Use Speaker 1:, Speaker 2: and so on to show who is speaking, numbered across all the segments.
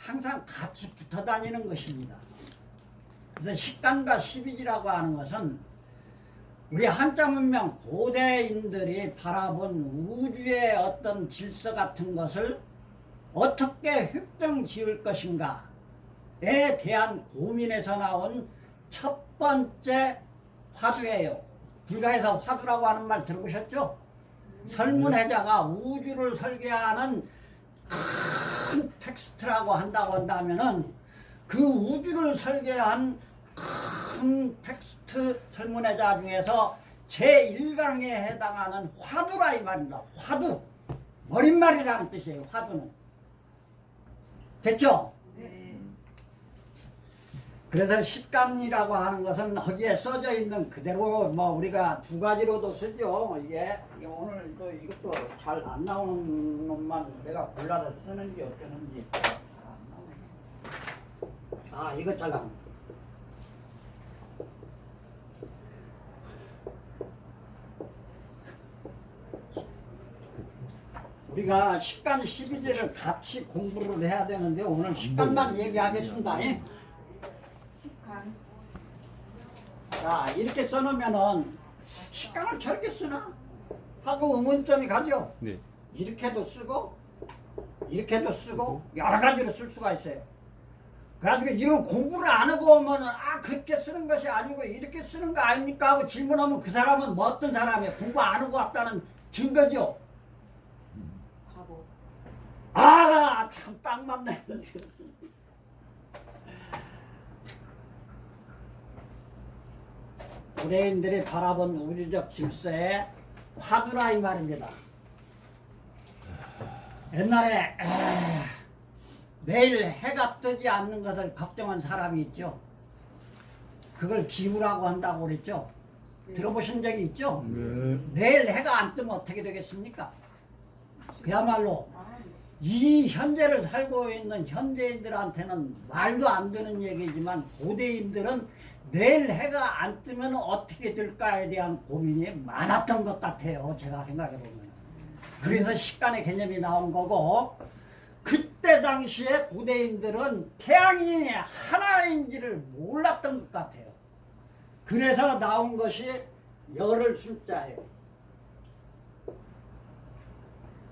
Speaker 1: 항상 같이 붙어 다니는 것입니다. 그래서 식간과 십이지라고 하는 것은 우리 한자 문명 고대인들이 바라본 우주의 어떤 질서 같은 것을 어떻게 획정 지을 것인가에 대한 고민에서 나온 첫 번째 화두예요. 불가에서 화두라고 하는 말 들어보셨죠? 설문해자가 우주를 설계하는 큰 텍스트라고 한다고 한다면은 그 우주를 설계한 큰 텍스트 설문해자 중에서 제1강에 해당하는 화두라 이 말입니다. 화두. 머릿말이라는 뜻이에요. 화두는. 됐죠?
Speaker 2: 네.
Speaker 1: 그래서 식간이라고 하는 것은 거기에 써져 있는 그대로 뭐 우리가 두 가지로도 쓰죠. 이게 오늘도 이것도 잘 안 나오는 놈만 내가 골라서 쓰는지 어쩌는지 잘 안 나오네. 아, 이거 잘 나옵니다. 우리가 식간 12제를 같이 공부를 해야 되는데 오늘 식간만 얘기하겠습니다.
Speaker 2: 식간.
Speaker 1: 자, 이렇게 써놓으면은 식간을 저렇게 쓰나? 하고 의문점이 가죠?
Speaker 3: 네.
Speaker 1: 이렇게도 쓰고 이렇게도 쓰고 여러 가지로 쓸 수가 있어요. 그래가지고 이런 공부를 안 하고 오면은 그렇게 쓰는 것이 아니고 이렇게 쓰는 거 아닙니까? 하고 질문하면 그 사람은 뭐 어떤 사람이에요? 공부 안 하고 왔다는 증거죠?
Speaker 2: 바보.
Speaker 1: 참 딱 맞네. 고대인들이 바라본 우주적 질서의 화두라 이 말입니다. 옛날에 내일 해가 뜨지 않는 것을 걱정한 사람이 있죠. 그걸 기후라고 한다고 그랬죠. 들어보신 적이 있죠?
Speaker 3: 네.
Speaker 1: 내일 해가 안 뜨면 어떻게 되겠습니까? 그야말로 이 현재를 살고 있는 현대인들한테는 말도 안 되는 얘기지만 고대인들은 내일 해가 안 뜨면 어떻게 될까에 대한 고민이 많았던 것 같아요. 제가 생각해 보면. 그래서 식간의 개념이 나온 거고 그때 당시에 고대인들은 태양이 하나인지를 몰랐던 것 같아요. 그래서 나온 것이 열을 숫자예요.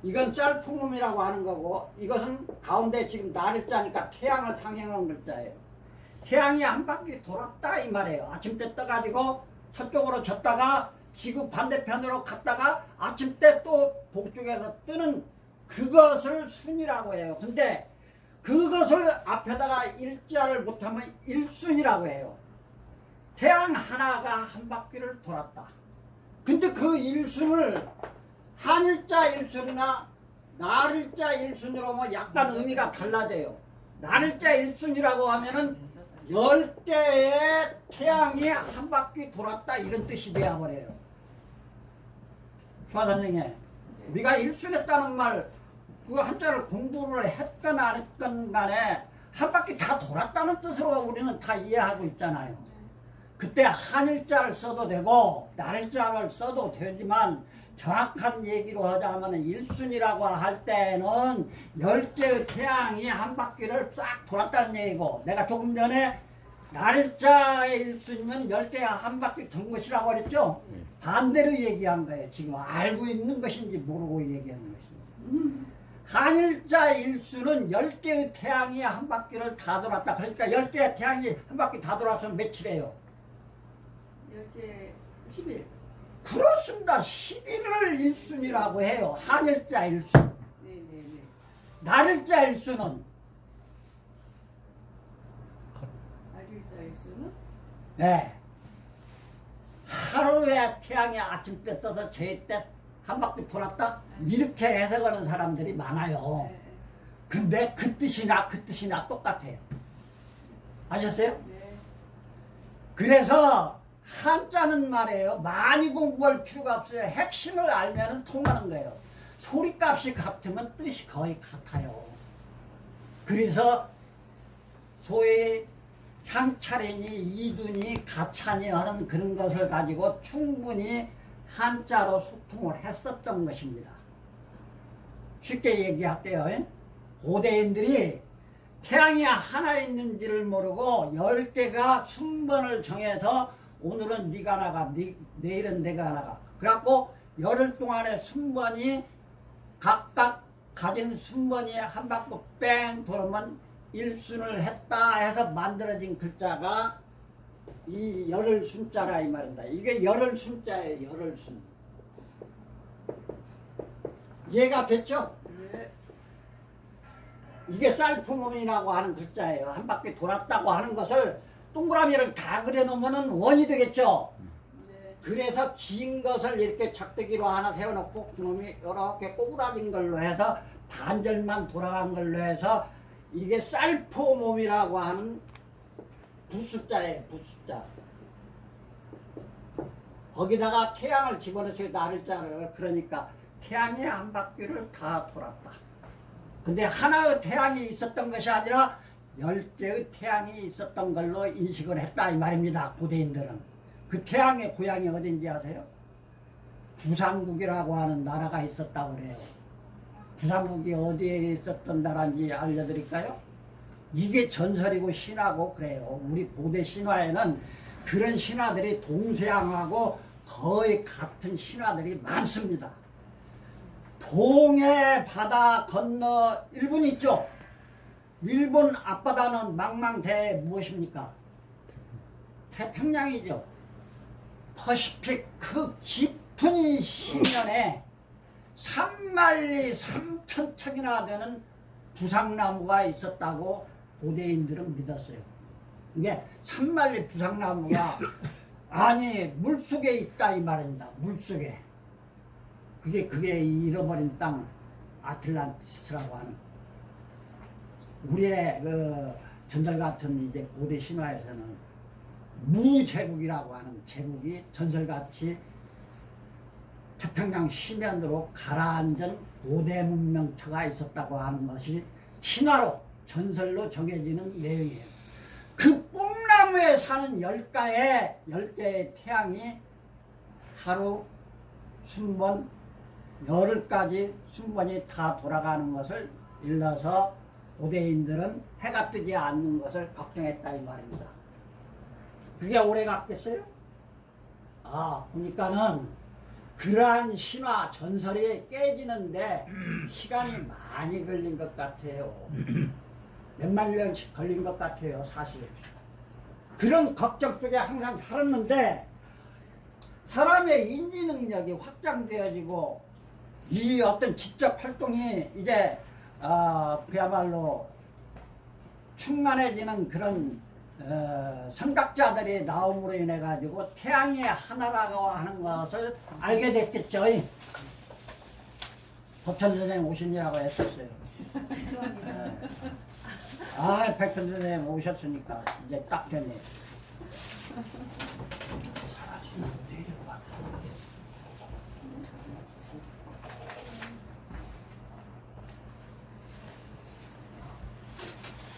Speaker 1: 이건 짤풍음이라고 하는 거고 이것은 가운데 지금 날일자니까 태양을 상징한 글자예요. 태양이 한 바퀴 돌았다 이 말이에요. 아침 때 떠가지고 서쪽으로 졌다가 지구 반대편으로 갔다가 아침 때 또 동쪽에서 뜨는 그것을 순이라고 해요. 근데 그것을 앞에다가 일자를 못하면 일순이라고 해요. 태양 하나가 한 바퀴를 돌았다. 근데 그 일순을 한일자 일순이나 날일자 일순으로 뭐 약간 의미가 달라져요. 날일자 일순이라고 하면은 10개의 태양이 한 바퀴 돌았다 이런 뜻이 되어버려요. 주화 선생님, 우리가 일순했다는 말 그 한자를 공부를 했건 안 했건 간에 한 바퀴 다 돌았다는 뜻으로 우리는 다 이해하고 있잖아요. 그때 한일자를 써도 되고 날일자를 써도 되지만 정확한 얘기로 하자면 일순이라고 할 때는 10개의 태양이 한 바퀴를 싹 돌았다는 얘기고 내가 조금 전에 날일자의 일순이면 10개가 한 바퀴 돈 것이라고 그랬죠? 반대로 얘기한 거예요. 지금 알고 있는 것인지 모르고 얘기하는 것인지. 한일자 일수는 10개의 태양이 한 바퀴를 다 돌았다. 그러니까 10개의 태양이 한 바퀴 다 돌아서 며칠이에요?
Speaker 2: 10개 10일.
Speaker 1: 그렇습니다. 11을 일순이라고 해요. 한일자 일순.
Speaker 2: 네네네.
Speaker 1: 날일자 일순은
Speaker 2: 날일자 일수는
Speaker 1: 네. 하루에 태양이 아침 때 떠서 저희 때 한 바퀴 돌았다? 이렇게 해석하는 사람들이 많아요.
Speaker 2: 네.
Speaker 1: 근데 그 뜻이나 똑같아요. 아셨어요?
Speaker 2: 네.
Speaker 1: 그래서 한자는 말이에요. 많이 공부할 필요가 없어요. 핵심을 알면 통하는 거예요. 소리값이 같으면 뜻이 거의 같아요. 그래서 소위 향찰이니 이둔이 가찬이 하는 그런 것을 가지고 충분히 한자로 소통을 했었던 것입니다. 쉽게 얘기할게요. 고대인들이 태양이 하나 있는지를 모르고 10개가 순번을 정해서 오늘은 네가 나가, 내일은 내가 나가. 그래갖고 열흘 동안의 순번이 각각 가진 순번이 한 바퀴 뺑 돌면 일순을 했다 해서 만들어진 글자가 이 열흘 순자라 이 말입니다. 이게 열흘 순자예요. 열흘 순. 이해가 됐죠?
Speaker 2: 네.
Speaker 1: 이게 쌀품음이라고 하는 글자예요. 한 바퀴 돌았다고 하는 것을 동그라미를 다 그려놓으면 원이 되겠죠?
Speaker 2: 네.
Speaker 1: 그래서 긴 것을 이렇게 작대기로 하나 세워놓고 그놈이 이렇게 꼬부라진 걸로 해서 반절만 돌아간 걸로 해서 이게 쌀포몸이라고 하는 부숫자예요. 부숫자. 거기다가 태양을 집어넣어서 나를자를 그러니까 태양이 한 바퀴를 다 돌았다. 근데 하나의 태양이 있었던 것이 아니라 10개의 태양이 있었던 걸로 인식을 했다 이 말입니다. 고대인들은. 그 태양의 고향이 어딘지 아세요? 부산국이라고 하는 나라가 있었다고 그래요. 부산국이 어디에 있었던 나라인지 알려드릴까요? 이게 전설이고 신화고 그래요. 우리 고대 신화에는 그런 신화들이 동서양하고 거의 같은 신화들이 많습니다. 동해 바다 건너 일본 있죠? 일본 앞바다는 망망대해 무엇입니까? 태평양이죠. 퍼시픽 그 깊은 심연에 3만리 3천척이나 되는 부상나무가 있었다고 고대인들은 믿었어요. 이게 3만리 부상나무가 아니 물속에 있다 이 말입니다. 물속에. 그게 잃어버린 땅 아틀란티스라고 하는 우리의 그 전설 같은 이제 고대 신화에서는 무제국이라고 하는 제국이 전설같이 태평양 심연으로 가라앉은 고대 문명처가 있었다고 하는 것이 신화로 전설로 정해지는 내용이에요. 그 뽕나무에 사는 10개의 태양이 하루 순번 열흘까지 순번이 다 돌아가는 것을 일러서 고대인들은 해가 뜨지 않는 것을 걱정했다 이 말입니다. 그게 오래 갔겠어요? 아, 보니까는 그러한 신화 전설이 깨지는데 시간이 많이 걸린 것 같아요. 몇만 년씩 걸린 것 같아요, 사실. 그런 걱정 속에 항상 살았는데 사람의 인지 능력이 확장되어지고 이 어떤 지적 활동이 이제 그야말로 충만해지는 그런 선각자들이 나옴으로 인해 가지고 태양이 하나라고 하는 것을 알게 됐겠죠. 법천 선생님 오시냐고 했었어요.
Speaker 2: 죄송합니다.
Speaker 1: 아, 백천 선생님 오셨으니까 이제 딱 됐네. 사라지면 내려와.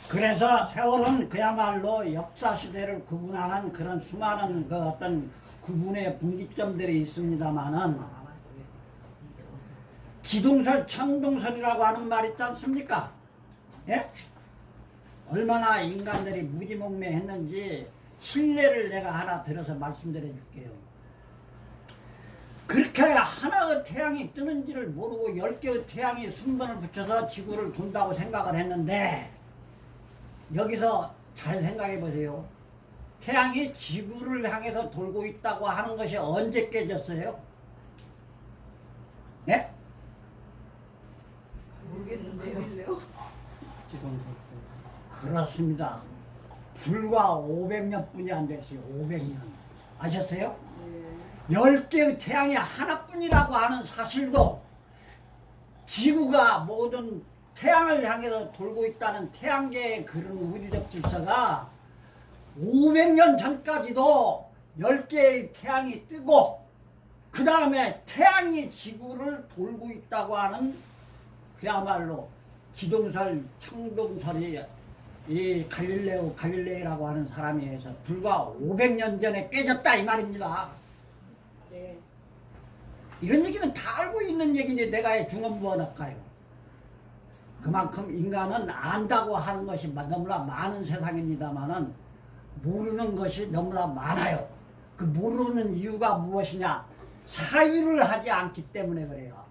Speaker 1: 그래서 세월은 그야말로 역사시대를 구분하는 그런 수많은 그 어떤 구분의 분기점들이 있습니다만은 기동설, 천동설이라고 하는 말 있지 않습니까? 예? 얼마나 인간들이 무지몽매했는지 신뢰를 내가 하나 들어서 말씀드려 줄게요. 그렇게 하나의 태양이 뜨는지를 모르고 10개의 태양이 순번을 붙여서 지구를 돈다고 생각을 했는데 여기서 잘 생각해 보세요. 태양이 지구를 향해서 돌고 있다고 하는 것이 언제 깨졌어요? 예?
Speaker 2: 모르겠는데 왜래요?
Speaker 1: 그렇습니다. 불과 500년 뿐이 안 됐어요. 500년. 아셨어요?
Speaker 2: 네.
Speaker 1: 10개의 태양이 하나뿐이라고 하는 사실도 지구가 모든 태양을 향해서 돌고 있다는 태양계의 그런 우주적 질서가 500년 전까지도 10개의 태양이 뜨고 그 다음에 태양이 지구를 돌고 있다고 하는 그야말로 기동설, 청동설이 이 갈릴레이라고 하는 사람에 의해서 불과 500년 전에 깨졌다 이 말입니다.
Speaker 2: 네.
Speaker 1: 이런 얘기는 다 알고 있는 얘기인데 내가 중원부어 넣을까요? 그만큼 인간은 안다고 하는 것이 너무나 많은 세상입니다만은 모르는 것이 너무나 많아요. 그 모르는 이유가 무엇이냐? 사유를 하지 않기 때문에 그래요.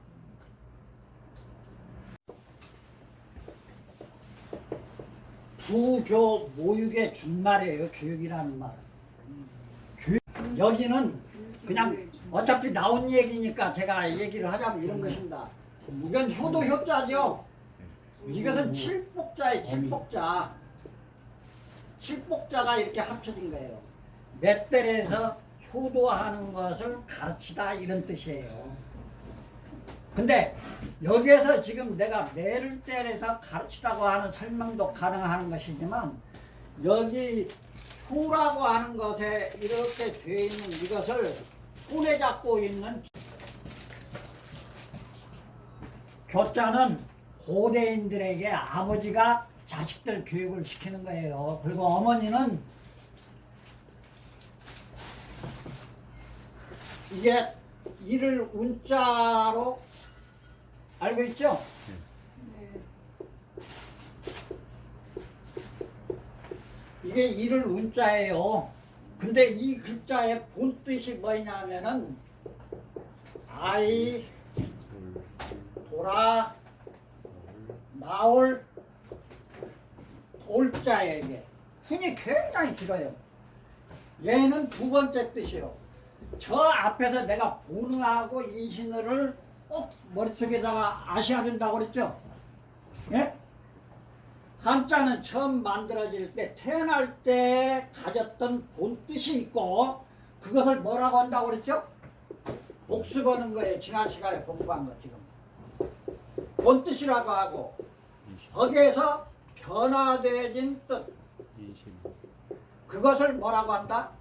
Speaker 1: 부교 모육의 준말이에요. 교육이라는 말. 여기는 그냥 어차피 나온 얘기니까 제가 얘기를 하자면 이런 것입니다. 이건 효도 효자죠. 이것은 칠복자예요. 칠복자. 칠복자가 이렇게 합쳐진 거예요. 맷들에서 효도하는 것을 가르치다 이런 뜻이에요. 근데 여기에서 지금 내가 매를 때려서 가르치다고 하는 설명도 가능한 것이지만 여기 효라고 하는 것에 이렇게 되어 있는 이것을 손에 잡고 있는 교자는 고대인들에게 아버지가 자식들 교육을 시키는 거예요. 그리고 어머니는 이게 이를 운자로 알고 있죠?
Speaker 2: 네.
Speaker 1: 이게 이를 운자예요. 근데 이 글자의 본뜻이 뭐냐면은 아이, 돌아, 나올, 돌자예요. 이게 훈이 굉장히 길어요. 얘는 두 번째 뜻이요. 저 앞에서 내가 본의하고 인신어를 꼭 머릿속에다가 아셔야 된다고 그랬죠? 예? 한자는 처음 만들어질 때 태어날 때 가졌던 본뜻이 있고 그것을 뭐라고 한다고 그랬죠? 복습하는 거예요. 지난 시간에 공부한 거 지금. 본뜻이라고 하고 거기에서 변화되어진 뜻 그것을 뭐라고 한다?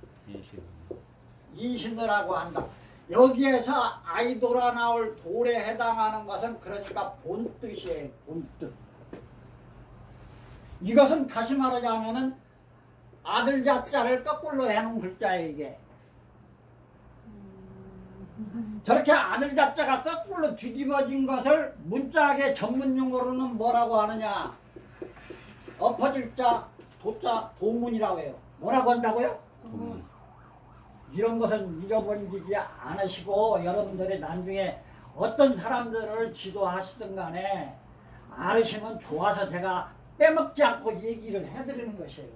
Speaker 1: 인신어라고 한다. 여기에서 아이돌아 나올 돌에 해당하는 것은 그러니까 본뜻이에요. 본뜻. 이것은 다시 말하자면은 아들 자자를 거꾸로 해놓은 글자예요. 이게. 저렇게 아들 자자가 거꾸로 뒤집어진 것을 문자학의 전문 용어로는 뭐라고 하느냐? 엎어질 자, 도자, 도문이라고 해요. 뭐라고 한다고요?
Speaker 2: 도문.
Speaker 1: 이런 것은 잊어버리지 않으시고 여러분들이 나중에 어떤 사람들을 지도하시든 간에 알으시면 좋아서 제가 빼먹지 않고 얘기를 해드리는 것이에요.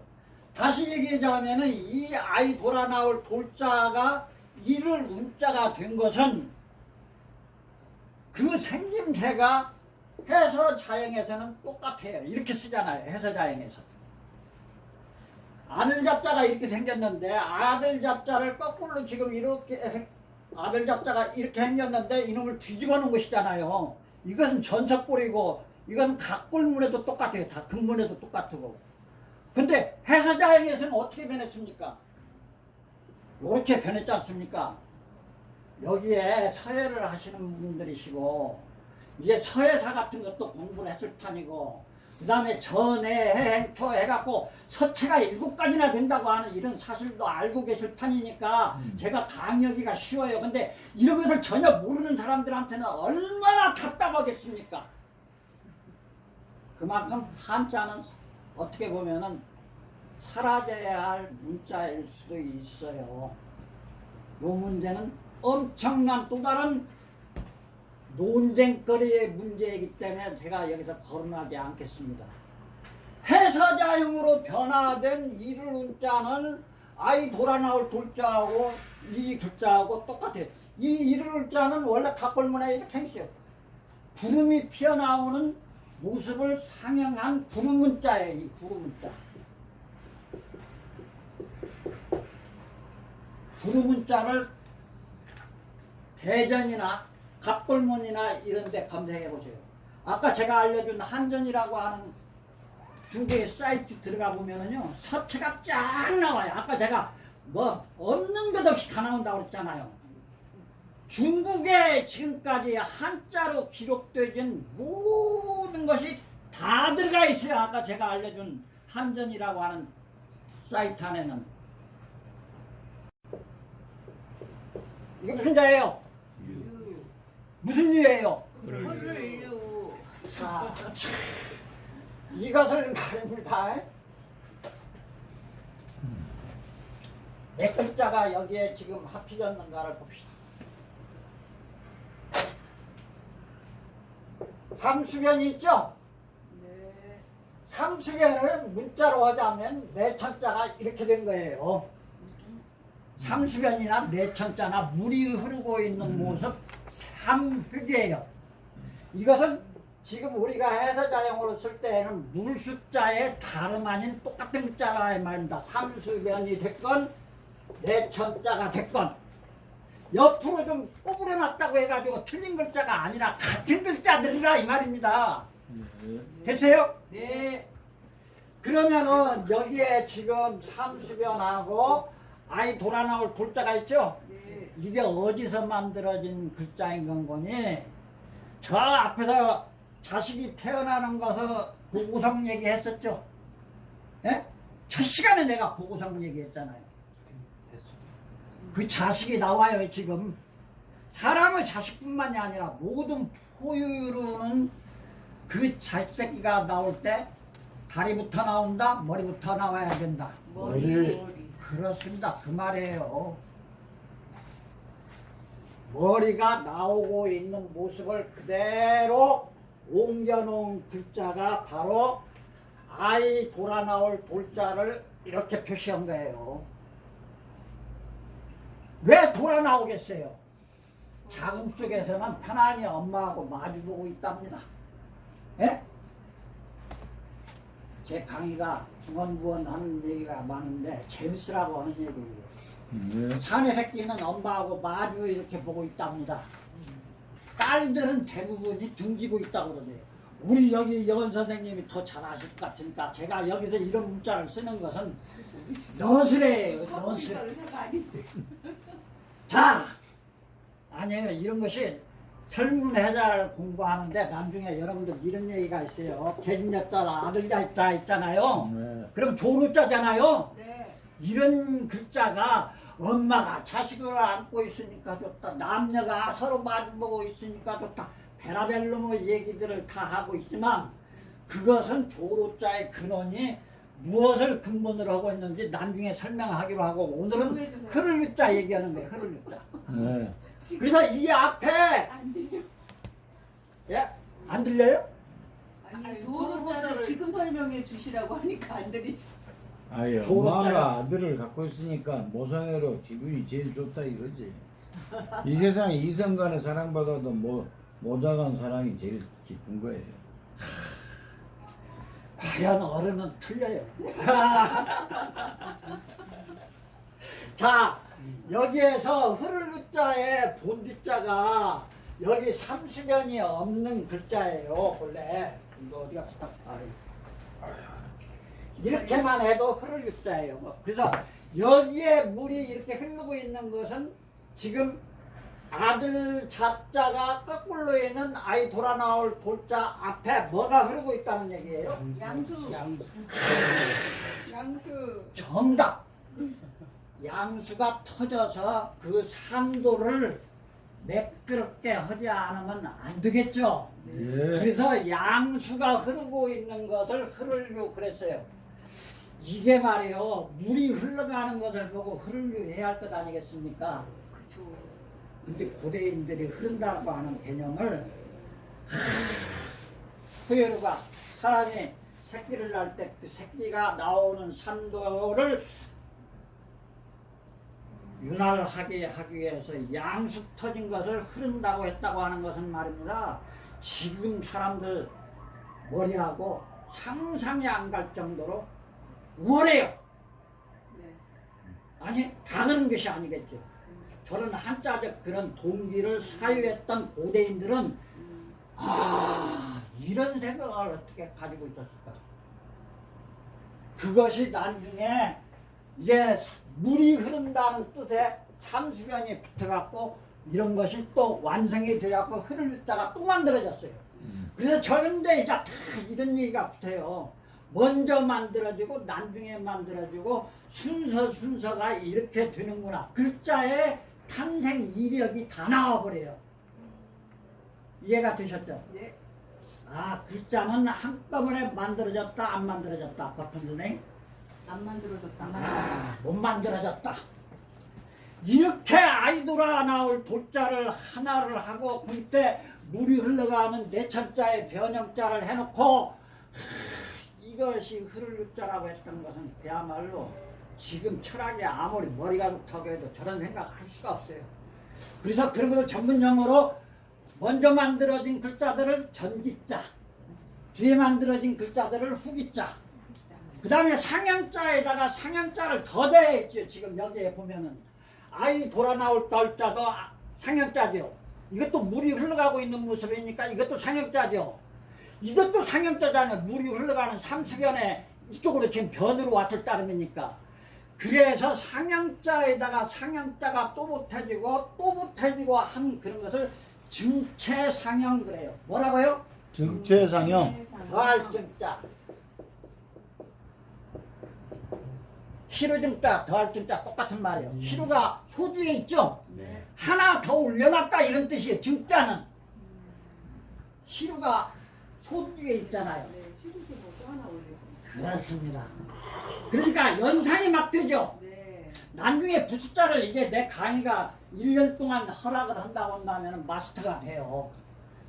Speaker 1: 다시 얘기하자면은 이 아이 돌아 나올 돌자가 이를 운자가 된 것은 그 생김새가 해서자형에서는 똑같아요. 이렇게 쓰잖아요. 해서자형에서. 아들 잡자가 이렇게 생겼는데 아들 잡자를 거꾸로 지금 이렇게 아들 잡자가 이렇게 생겼는데 이놈을 뒤집어 놓은 것이잖아요. 이것은 전석골이고 이건 각골문에도 똑같아요. 다 근문에도 똑같고. 근데 해서자형에서는 어떻게 변했습니까? 이렇게 변했지 않습니까? 여기에 서예를 하시는 분들이시고 이제 서예사 같은 것도 공부를 했을 판이고 그 다음에 전에 행초 해갖고 서체가 7가지나 된다고 하는 이런 사실도 알고 계실 판이니까 제가 강의하기가 쉬워요. 근데 이런 것을 전혀 모르는 사람들한테는 얼마나 답답하겠습니까? 그만큼 한자는 어떻게 보면은 사라져야 할 문자일 수도 있어요. 이 문제는 엄청난 또 다른 논쟁거리의 문제이기 때문에 제가 여기서 거론하지 않겠습니다. 해서자형으로 변화된 이를 운자는 아이 돌아 나올 돌자하고 이 글자하고 똑같아요. 이 이를 운자는 원래 각골문에 이렇게 있어요. 구름이 피어나오는 모습을 상영한 구름문자예요. 이 구름문자. 구름문자를 대전이나 갑골문이나 이런 데 검색해 보세요. 아까 제가 알려준 한전이라고 하는 중국의 사이트 들어가 보면은요, 서체가 쫙 나와요. 아까 제가 뭐 없는 것 없이 다 나온다고 그랬잖아요. 중국에 지금까지 한자로 기록되진 모든 것이 다 들어가 있어요. 아까 제가 알려준 한전이라고 하는 사이트 안에는. 이게 무슨 자예요? 무슨 유예요?
Speaker 2: 헐류.
Speaker 1: 자, 이것을 말입니다. 몇 글자가 여기에 지금 합쳐졌는가를 봅시다. 상수변이 있죠?
Speaker 2: 네.
Speaker 1: 상수변을 문자로 하자면 내천자가 이렇게 된 거예요. 상수변이나 내천자나 물이 흐르고 있는 모습 삼흑이에요. 이것은 지금 우리가 해서자용으로 쓸 때에는 물숫자의 다름 아닌 똑같은 자라 말입니다. 상수변이 됐건 내천자가 됐건 옆으로 좀 꼬부려놨다고 해가지고 틀린 글자가 아니라 같은 글자들이라 이 말입니다. 됐어요?
Speaker 2: 네.
Speaker 1: 그러면은 여기에 지금 삼수변하고 아이 돌아 나올 돌자가 있죠?
Speaker 2: 네.
Speaker 1: 이게 어디서 만들어진 글자인 건 거니? 저 앞에서 자식이 태어나는 것을 보고성 얘기했었죠? 예? 첫 시간에 내가 보고성 얘기했잖아요. 그 자식이 나와요 지금. 사람의 자식뿐만이 아니라 모든 포유류는 그 자식새끼가 나올 때 다리부터 나온다, 머리부터 나와야 된다.
Speaker 2: 머리.
Speaker 1: 그렇습니다. 그 말이에요. 머리가 나오고 있는 모습을 그대로 옮겨놓은 글자가 바로 아이 돌아 나올 돌자를 이렇게 표시한 거예요. 왜 돌아 나오겠어요? 자궁 속에서는 편안히 엄마하고 마주보고 있답니다. 예? 제 강의가 중언부언 하는 얘기가 많은데 재밌으라고 하는 얘기예요. 사내 새끼는 엄마하고 마주 이렇게 보고 있답니다. 딸들은 대부분이 등지고 있다고 그러네요. 우리 여기 여원 선생님이 더 잘 아실 것 같으니까 제가 여기서 이런 문자를 쓰는 것은 너스레예요. 너스레.
Speaker 2: 의사가 아닌데.
Speaker 1: 자, 아니에요. 이런 것이 설문해자를 공부하는데 나중에 여러분들 이런 얘기가 있어요. 계집녀딸 아들자 있잖아요.
Speaker 3: 네.
Speaker 1: 그럼 조루자잖아요.
Speaker 2: 네.
Speaker 1: 이런 글자가 엄마가 자식을 안고 있으니까 좋다. 남녀가 서로 마주보고 있으니까 좋다. 베라벨로의 얘기들을 다 하고 있지만 그것은 조로자의 근원이 무엇을 근본으로 하고 있는지 나중에 설명하기로 하고 오늘은
Speaker 2: 설명해주세요.
Speaker 1: 흐를유자 얘기하는 거예요. 흐를유자.
Speaker 3: 네.
Speaker 1: 그래서 이 앞에
Speaker 2: 안 들려.
Speaker 1: 예? 안 들려요?
Speaker 2: 아니 조로자를 지금 설명해 주시라고 하니까 안 들리지.
Speaker 3: 아예 엄마가 아들을 갖고 있으니까 모성애로 기분이 제일 좋다 이거지. 이 세상에 이성 간에 사랑받아도 모자간 사랑이 제일 기쁜 거예요.
Speaker 1: 과연 어른은 틀려요. 자, 여기에서 흐를자의 본디자가 여기 삼수변이 없는 글자예요. 원래 이거 어디 갔어? 이렇게만 해도 흐를자예요. 그래서 여기에 물이 이렇게 흐르고 있는 것은 지금 아들 자자가 거꾸로 있는 아이 돌아 나올 돌자 앞에 뭐가 흐르고 있다는 얘기예요.
Speaker 2: 양수. 양수.
Speaker 1: 정답. 양수가 터져서 그 산도를 매끄럽게 하지 않으면 안 되겠죠.
Speaker 3: 예.
Speaker 1: 그래서 양수가 흐르고 있는 것을 흐르려 그랬어요. 이게 말이요, 물이 흘러가는 것을 보고 흐르려 해야 할 것 아니겠습니까?
Speaker 2: 그죠.
Speaker 1: 근데 고대인들이 흐른다고 하는 개념을 포유류가 사람이 새끼를 낳을 때 그 새끼가 나오는 산도를 윤활하게 하기 위해서 양수 터진 것을 흐른다고 했다고 하는 것은 말입니다. 지금 사람들 머리하고 상상이 안 갈 정도로 우월해요.
Speaker 2: 네.
Speaker 1: 아니 다 그런 것이 아니겠죠. 저런 한자적 그런 동기를 사유했던 고대인들은 이런 생각을 어떻게 가지고 있었을까. 그것이 나중에 이제 물이 흐른다는 뜻에 삼수변이 붙어갖고 이런 것이 또 완성이 되어갖고 흐를 자가 또 만들어졌어요. 그래서 저런데 이제 다 이런 얘기가 붙어요. 먼저 만들어지고 나중에 만들어지고 순서가 이렇게 되는구나. 글자의 탄생 이력이 다 나와버려요. 이해가 되셨죠?
Speaker 2: 네.
Speaker 1: 아, 글자는 한꺼번에 만들어졌다, 안 만들어졌다, 버튼 선생님?
Speaker 2: 안 만들어졌다.
Speaker 1: 아, 못 만들어졌다. 이렇게 아이돌아 나올 돌자를 하나를 하고 그때 물이 흘러가는 내천자의 변형자를 해놓고 이것이 흐를 자라고 했던 것은 그야말로 지금 철학이 아무리 머리가 좋다고 해도 저런 생각할 수가 없어요. 그래서 그런 것을 전문 용어로 먼저 만들어진 글자들을 전기자, 뒤에 만들어진 글자들을 후기자, 그 다음에 상형자에다가 상형자를 더 대했죠. 지금 여기에 보면은 아이 돌아 나올 덜자도 상형자죠. 이것도 물이 흘러가고 있는 모습이니까 이것도 상형자죠. 이것도 상형자잖아요. 물이 흘러가는 삼수변에 이쪽으로 지금 변으로 왔을 따름이니까. 그래서 상형자에다가 상형자가 또 못해지고 한 그런 것을 증체상형 그래요. 뭐라고요?
Speaker 3: 증체상형.
Speaker 1: 더할증자, 시루증자, 더할증자 똑같은 말이에요. 시루가 소주에 있죠?
Speaker 2: 네.
Speaker 1: 하나 더 올려놨다 이런 뜻이에요. 증자는 시루가 소주에 있잖아요.
Speaker 2: 네, 시루도 뭐또 하나 올려.
Speaker 1: 그렇습니다. 그러니까 연상이 막 되죠.
Speaker 2: 네.
Speaker 1: 나중에 부숫자를 이제 내 강의가 1년 동안 허락을 한다고 한다면 마스터가 돼요.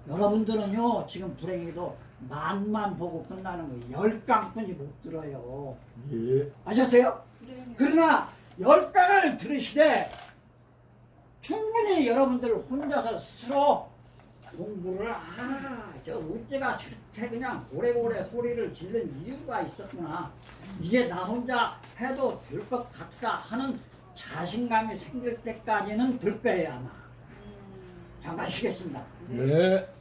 Speaker 1: 여러분들은요 지금 불행히도 만만 보고 끝나는 거 10강뿐이 못 들어요.
Speaker 3: 예.
Speaker 1: 아셨어요?
Speaker 2: 불행해.
Speaker 1: 그러나 10강을 들으시되 충분히 여러분들 혼자서 스스로 공부를 저 어째가 저렇게 그냥 오래오래 소리를 지른 이유가 있었구나. 이게 나 혼자 해도 될 것 같다 하는 자신감이 생길 때까지는 될 거예요 아마. 잠깐 쉬겠습니다.
Speaker 3: 네.